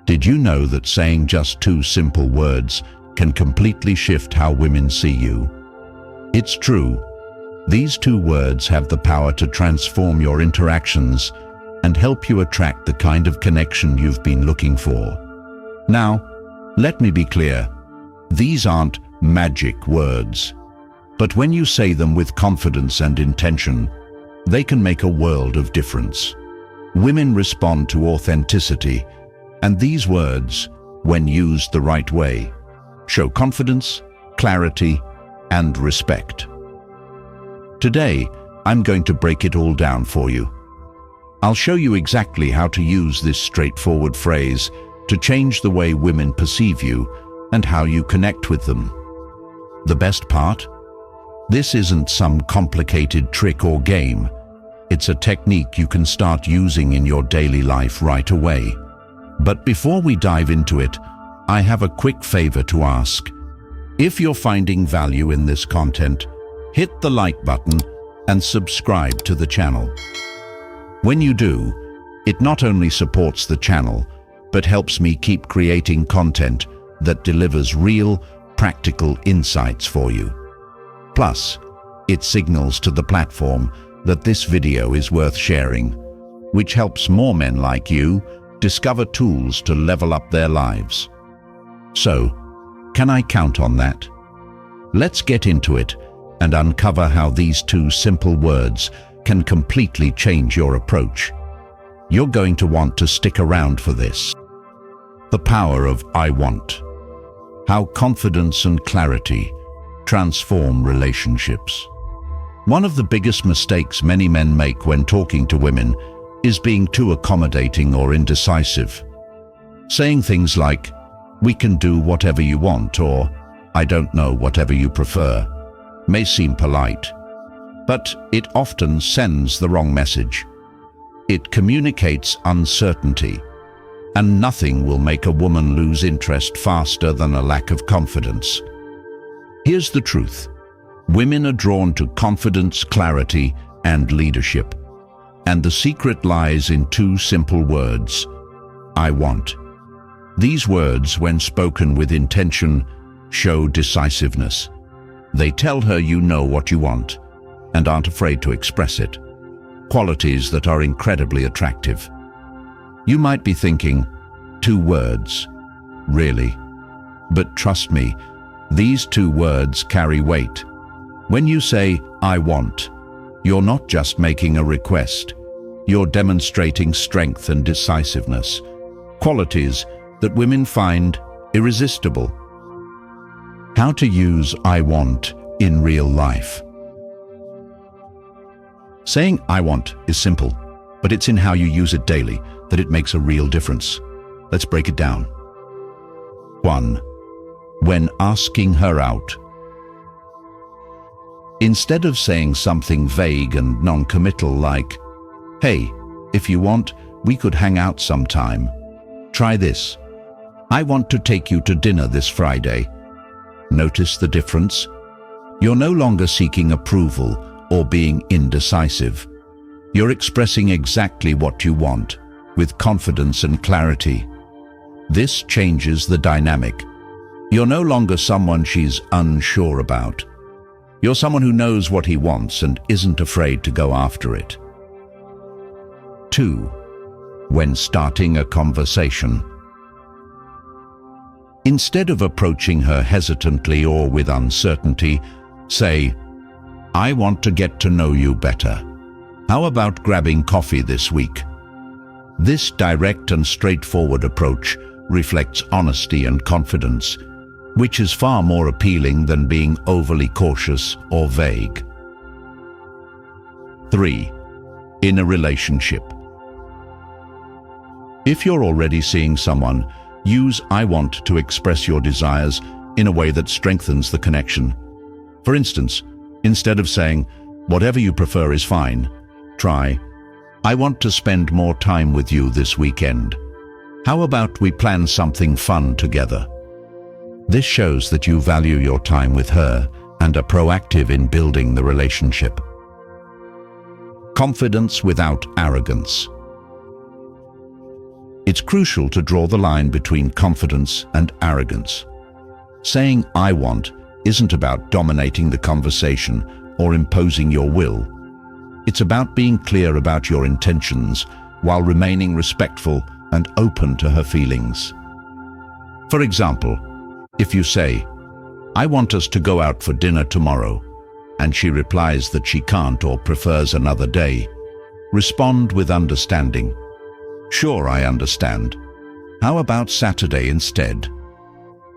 Did you know that saying just two simple words can completely shift how women see you? It's true. These two words have the power to transform your interactions and help you attract the kind of connection you've been looking for. Now, let me be clear. These aren't magic words. But when you say them with confidence and intention, they can make a world of difference. Women respond to authenticity, and these words, when used the right way, show confidence, clarity, and respect. Today, I'm going to break it all down for you. I'll show you exactly how to use this straightforward phrase to change the way women perceive you and how you connect with them. The best part? This isn't some complicated trick or game. It's a technique you can start using in your daily life right away. But before we dive into it, I have a quick favor to ask. If you're finding value in this content, hit the like button and subscribe to the channel. When you do, it not only supports the channel, but helps me keep creating content that delivers real, practical insights for you. Plus, it signals to the platform that this video is worth sharing, which helps more men like you discover tools to level up their lives. So, can I count on that? Let's get into it and uncover how these two simple words can completely change your approach. You're going to want to stick around for this. The power of I want. How confidence and clarity transform relationships. One of the biggest mistakes many men make when talking to women is being too accommodating or indecisive. Saying things like, "We can do whatever you want," or "I don't know, whatever you prefer," may seem polite, but it often sends the wrong message. It communicates uncertainty, and nothing will make a woman lose interest faster than a lack of confidence. Here's the truth. Women are drawn to confidence, clarity, and leadership. And the secret lies in two simple words: I want. These words, when spoken with intention, show decisiveness. They tell her you know what you want and aren't afraid to express it. Qualities that are incredibly attractive. You might be thinking, 2 words, really? But trust me, these 2 words carry weight. When you say, I want, you're not just making a request. You're demonstrating strength and decisiveness, qualities that women find irresistible. How to use I want in real life. Saying I want is simple, but it's in how you use it daily that it makes a real difference. Let's break it down. 1. When asking her out. Instead of saying something vague and non-committal like, "Hey, if you want, we could hang out sometime. Try this. I want to take you to dinner this Friday." Notice the difference? You're no longer seeking approval or being indecisive. You're expressing exactly what you want, with confidence and clarity. This changes the dynamic. You're no longer someone she's unsure about. You're someone who knows what he wants and isn't afraid to go after it. 2. When starting a conversation. Instead of approaching her hesitantly or with uncertainty, say, "I want to get to know you better. How about grabbing coffee this week?" This direct and straightforward approach reflects honesty and confidence, which is far more appealing than being overly cautious or vague. 3. In a relationship. If you're already seeing someone, use I want to express your desires in a way that strengthens the connection. For instance, instead of saying, "Whatever you prefer is fine," try, "I want to spend more time with you this weekend. How about we plan something fun together?" This shows that you value your time with her and are proactive in building the relationship. Confidence without arrogance. It's crucial to draw the line between confidence and arrogance. Saying "I want" isn't about dominating the conversation or imposing your will. It's about being clear about your intentions while remaining respectful and open to her feelings. For example, if you say, "I want us to go out for dinner tomorrow," and she replies that she can't or prefers another day, respond with understanding. "Sure, I understand. How about Saturday instead?"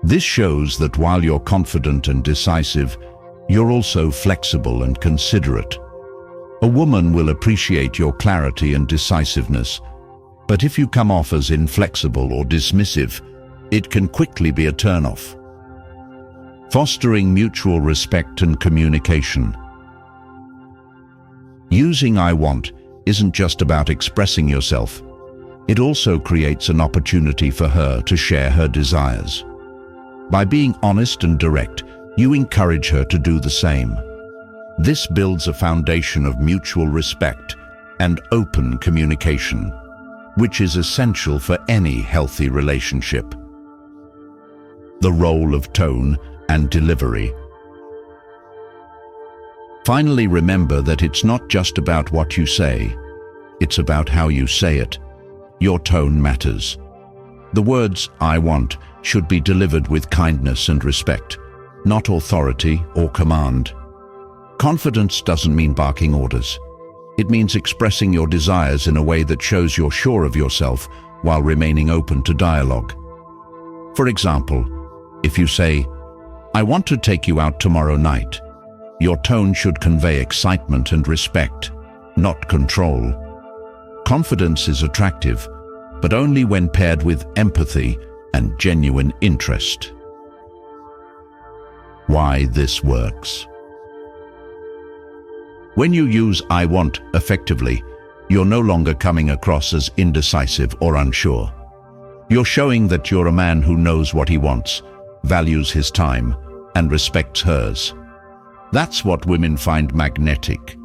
This shows that while you're confident and decisive, you're also flexible and considerate. A woman will appreciate your clarity and decisiveness, but if you come off as inflexible or dismissive, it can quickly be a turn-off. Fostering mutual respect and communication. Using "I want" isn't just about expressing yourself. It also creates an opportunity for her to share her desires. By being honest and direct, you encourage her to do the same. This builds a foundation of mutual respect and open communication, which is essential for any healthy relationship. The role of tone and delivery. Finally, remember that it's not just about what you say, it's about how you say it. Your tone matters. The words "I want" should be delivered with kindness and respect, not authority or command. Confidence doesn't mean barking orders. It means expressing your desires in a way that shows you're sure of yourself while remaining open to dialogue. For example, if you say, "I want to take you out tomorrow night," your tone should convey excitement and respect, not control. Confidence is attractive, but only when paired with empathy and genuine interest. Why this works. When you use "I want" effectively, you're no longer coming across as indecisive or unsure. You're showing that you're a man who knows what he wants, values his time, and respects hers. That's what women find magnetic: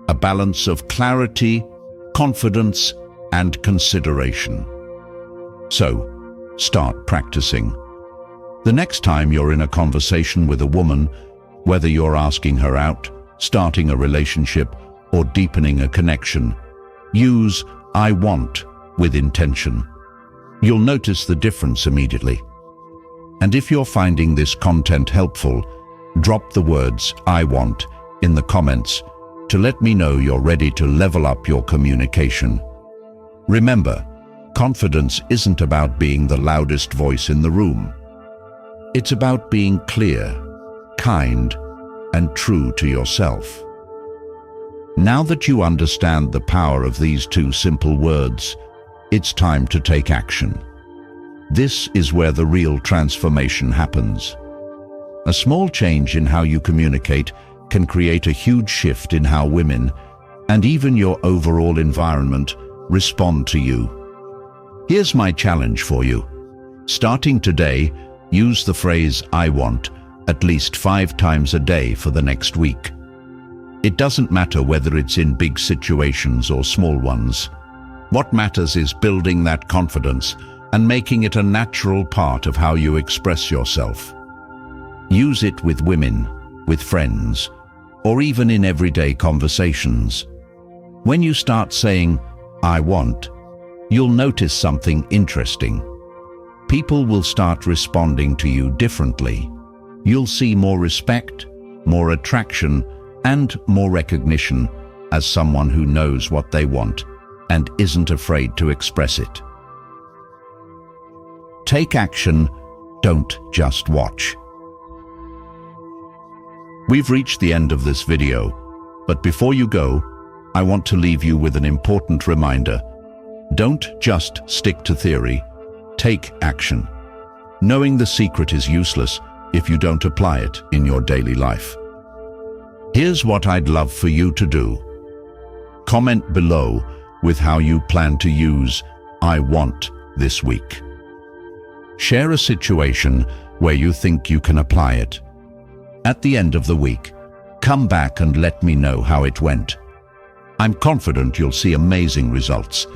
a balance of clarity, confidence, and consideration. So, start practicing. The next time you're in a conversation with a woman, whether you're asking her out, starting a relationship, or deepening a connection, use "I want" with intention. You'll notice the difference immediately. And if you're finding this content helpful, drop the words "I want" in the comments to let me know you're ready to level up your communication. Remember, confidence isn't about being the loudest voice in the room. It's about being clear, kind, and true to yourself. Now that you understand the power of these two simple words, it's time to take action. This is where the real transformation happens. A small change in how you communicate can create a huge shift in how women, and even your overall environment, respond to you. Here's my challenge for you. Starting today, use the phrase "I want" at least 5 times a day for the next week. It doesn't matter whether it's in big situations or small ones. What matters is building that confidence and making it a natural part of how you express yourself. Use it with women, with friends, or even in everyday conversations. When you start saying "I want," you'll notice something interesting. People will start responding to you differently. You'll see more respect, more attraction, and more recognition as someone who knows what they want and isn't afraid to express it. Take action, don't just watch. We've reached the end of this video, but before you go, I want to leave you with an important reminder. Don't just stick to theory, take action. Knowing the secret is useless if you don't apply it in your daily life. Here's what I'd love for you to do. Comment below with how you plan to use "I want" this week. Share a situation where you think you can apply it. At the end of the week, come back and let me know how it went. I'm confident you'll see amazing results,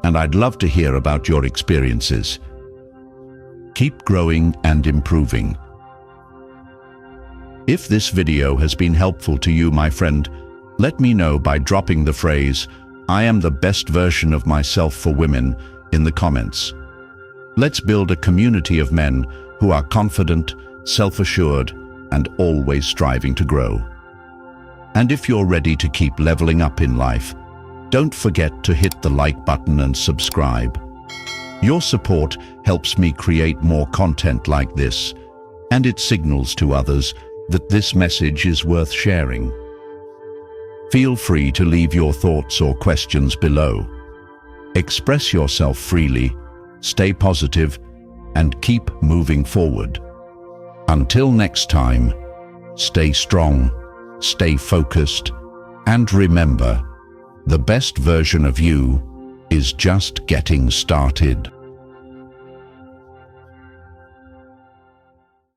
and I'd love to hear about your experiences. Keep growing and improving. If this video has been helpful to you, my friend, let me know by dropping the phrase, "I am the best version of myself for women," in the comments. Let's build a community of men who are confident, self-assured, and always striving to grow. And if you're ready to keep leveling up in life, don't forget to hit the like button and subscribe. Your support helps me create more content like this, and it signals to others that this message is worth sharing. Feel free to leave your thoughts or questions below. Express yourself freely, stay positive, and keep moving forward. Until next time, stay strong, stay focused, and remember, the best version of you is just getting started.